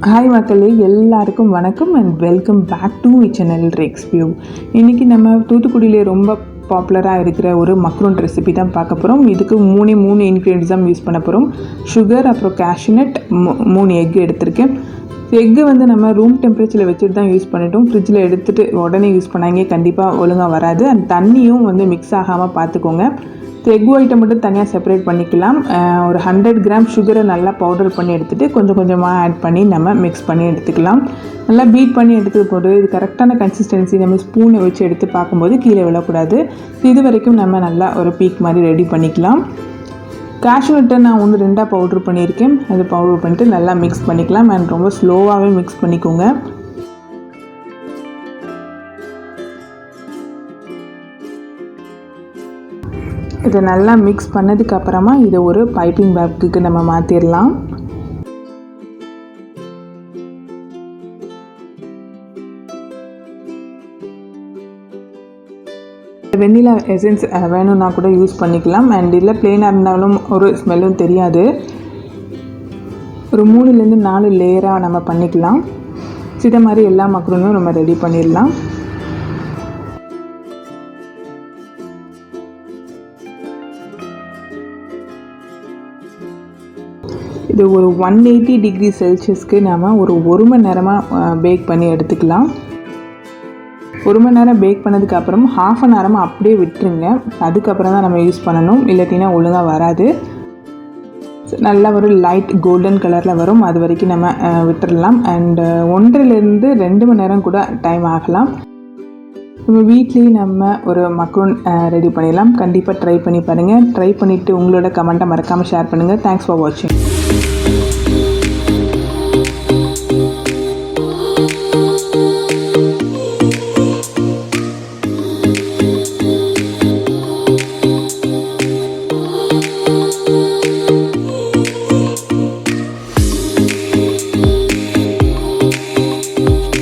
Hi மக்களே, எல்லாருக்கும் வணக்கம் and welcome back to my channel Rex View. இன்றைக்கி நம்ம தூத்துக்குடியிலே ரொம்ப பாப்புலராக இருக்கிற ஒரு மக்ரூன் ரெசிபி தான் பார்க்க போகிறோம். இதுக்கு மூணு இன்க்ரீடியன்ட்ஸ் தான் யூஸ் பண்ண போகிறோம். சுகர், அப்புறம் கேஷ்யூநட், 3 எக் எடுத்திருக்கேன். எக்கு வந்து நம்ம ரூம் டெம்பரேச்சரில் வச்சுட்டு தான் யூஸ் பண்ணிட்டோம். ஃப்ரிட்ஜில் எடுத்துகிட்டு உடனே யூஸ் பண்ணாங்க கண்டிப்பாக ஒழுங்காக வராது. அந்த தண்ணியும் வந்து மிக்ஸ் ஆகாமல் பார்த்துக்கோங்க. எக் ஒயிட்டை மட்டும் தனியாக செப்பரேட் பண்ணிக்கலாம். ஒரு 100 கிராம் சுகரை நல்லா பவுடர் பண்ணி எடுத்துகிட்டு கொஞ்சம் கொஞ்சமாக ஆட் பண்ணி நம்ம மிக்ஸ் பண்ணி எடுத்துக்கலாம். நல்லா பீட் பண்ணி எடுத்துகிட்டு போட்டு இது கரெக்டான கன்சிஸ்டன்சி நம்ம ஸ்பூனை வச்சு எடுத்து பார்க்கும்போது கீழே விழக்கூடாது. இது வரைக்கும் நம்ம நல்லா ஒரு பீக் மாதிரி ரெடி பண்ணிக்கலாம். கேஷ்யூநட்டை நான் 1-2 பவுடர் பண்ணியிருக்கேன். அது பவுடர் பண்ணிட்டு நல்லா மிக்ஸ் பண்ணிக்கலாம். அண்ட் ரொம்ப ஸ்லோவாகவே மிக்ஸ் பண்ணிக்கோங்க. இதை நல்லா மிக்ஸ் பண்ணதுக்கப்புறமா இதை ஒரு பைப்பிங் பேக்குக்கு நம்ம மாற்றிடலாம். வெண்ணிலா எசன்ஸ் வேணும்னா கூட யூஸ் பண்ணிக்கலாம். அண்ட் இல்லை பிளெயினாக இருந்தாலும் ஒரு ஸ்மெல்லும் தெரியாது. ஒரு 3-4 லேயராக நம்ம பண்ணிக்கலாம். இதை மாதிரி எல்லா மக்ரூனும் நம்ம ரெடி பண்ணிடலாம். இது ஒரு 180 டிகிரி செல்சியஸ்க்கு நம்ம ஒரு மணி நேரமாக பேக் பண்ணி எடுத்துக்கலாம். 1 மணி நேரம் பேக் பண்ணதுக்கப்புறம் 1/2 அன் ஹவரமாக அப்படியே விட்டுருங்க. அதுக்கப்புறம் தான் நம்ம யூஸ் பண்ணணும், இல்லாட்டினா ஒழுங்காக வராது. நல்லா ஒரு லைட் கோல்டன் கலரில் வரும், அது வரைக்கும் நம்ம விட்டுடலாம். அண்டு 1-2 மணி நேரம் கூட டைம் ஆகலாம். நம்ம வீட்லேயே நம்ம ஒரு மக்ரூன் ரெடி பண்ணிடலாம். கண்டிப்பாக ட்ரை பண்ணி பாருங்கள். ட்ரை பண்ணிவிட்டு உங்களோட கமெண்ட்டை மறக்காமல் ஷேர் பண்ணுங்கள். தேங்க்ஸ் ஃபார் வாட்சிங்.